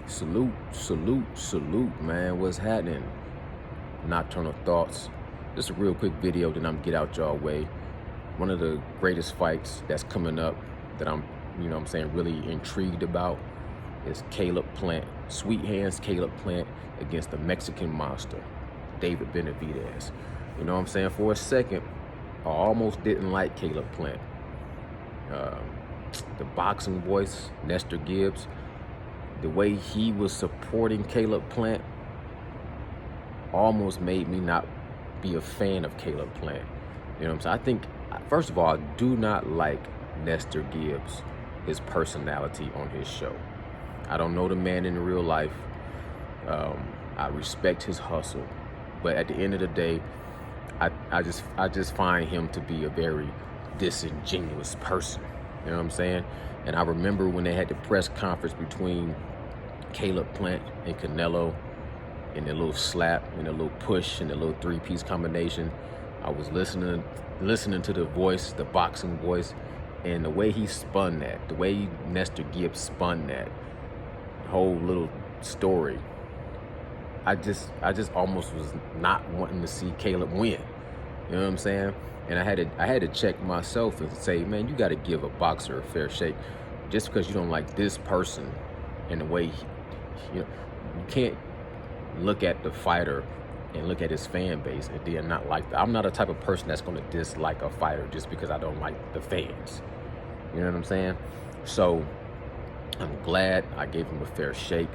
Salute, salute, salute, man. What's happening? Nocturnal Thoughts. Just a real quick video, then I'm get out y'all way. One of the greatest fights that's coming up that I'm, really intrigued about is Caleb Plant. Sweet hands Caleb Plant against the Mexican monster, David Benavides. You know what I'm saying? For a second, I almost didn't like Caleb Plant. The boxing voice, Nestor Gibbs, the way he was supporting Caleb Plant almost made me not be a fan of Caleb Plant. You know what I'm saying? I think, first of all, I do not like Nestor Gibbs, his personality on his show. I don't know the man in real life. I respect his hustle, but at the end of the day, I just find him to be a very disingenuous person. You know what I'm saying? And I remember when they had the press conference between Caleb Plant and Canelo, and the little slap and the little push and the little three-piece combination. I was listening to the voice, the boxing voice, and the way he spun that, the way Nestor Gibbs spun that whole little story. I just almost was not wanting to see Caleb win. You know what I'm saying? And I had to check myself and say, man, you got to give a boxer a fair shake. Just because you don't like this person and the way you can't look at the fighter and look at his fan base and then not like that. I'm not a type of person that's going to dislike a fighter just because I don't like the fans. You know what I'm saying? So I'm glad I gave him a fair shake.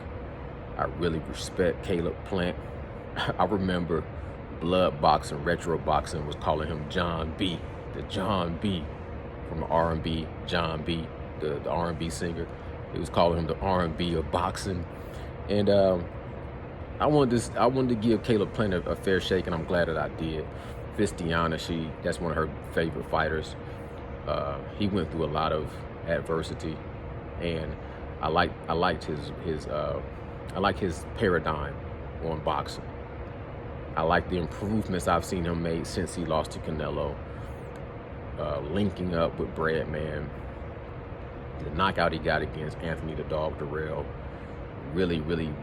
I really respect Caleb Plant. I remember Blood Boxing, Retro Boxing was calling him John B, the John B from R&B, John B, the R&B singer. He was calling him the R&B of boxing. And I wanted to give Caleb Plant a fair shake, and I'm glad that I did. Vistiana, that's one of her favorite fighters. He went through a lot of adversity, and I liked his paradigm on boxing. I like the improvements I've seen him make since he lost to Canelo, linking up with Breadman. The knockout he got against Anthony the Dog Durrell really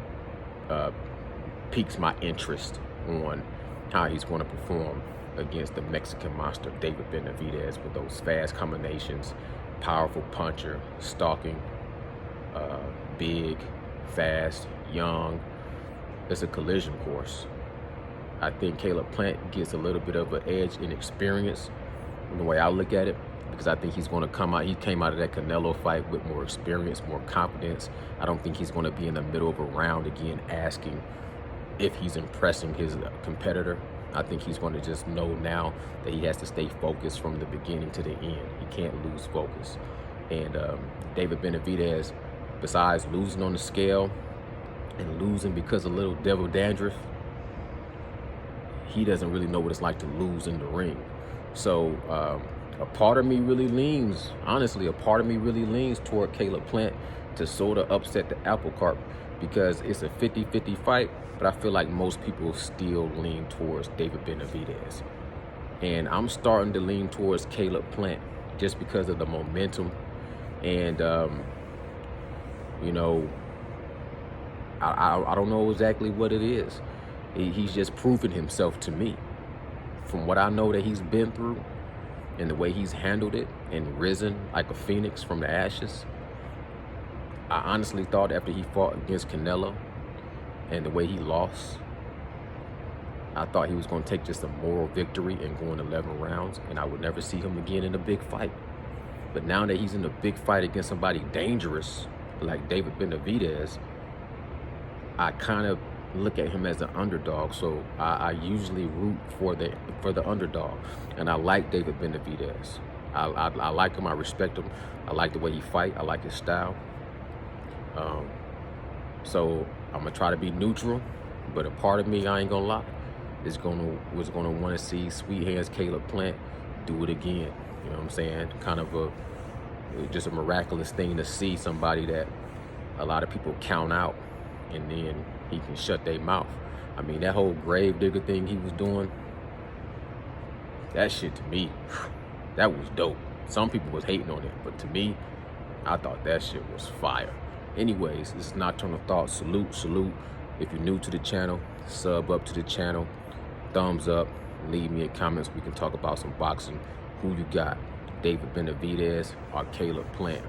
piques my interest on how he's going to perform against the Mexican monster David Benavides with those fast combinations, powerful puncher, stalking, big, fast, young. It's a collision course. I think Caleb Plant gets a little bit of an edge in experience in the way I look at it, because I think he's going to come out. He came out of that Canelo fight with more experience, more confidence. I don't think he's going to be in the middle of a round again asking if he's impressing his competitor. I think he's going to just know now that he has to stay focused from the beginning to the end. He can't lose focus. And David Benavides, besides losing on the scale and losing because of little devil dandruff, he doesn't really know what it's like to lose in the ring. So a part of me really leans toward Caleb Plant to sort of upset the apple cart, because it's a 50-50 fight, but I feel like most people still lean towards David Benavides. And I'm starting to lean towards Caleb Plant just because of the momentum. And, I don't know exactly what it is. He's just proven himself to me. From what I know that he's been through and the way he's handled it and risen like a phoenix from the ashes, I honestly thought after he fought against Canelo and the way he lost, I thought he was going to take just a moral victory and go in 11 rounds, and I would never see him again in a big fight. But now that he's in a big fight against somebody dangerous like David Benavides, I kind of look at him as an underdog. So I usually root for the underdog, and I like David Benavides. I like him. I respect him. I like the way he fight. I like his style. So I'm gonna try to be neutral, but a part of me, I ain't gonna lie, was gonna want to see Sweet Hands Caleb Plant do it again. You know what I'm saying? Kind of just a miraculous thing to see somebody that a lot of people count out, and then he can shut their mouth. I mean, that whole grave digger thing he was doing, that shit to me, that was dope. Some people was hating on it, but to me, I thought that shit was fire. Anyways, this is Nocturnal Thoughts. Salute, salute. If you're new to the channel, sub up to the channel, thumbs up, leave me a comment so we can talk about some boxing. Who you got, David Benavides or Caleb Plant?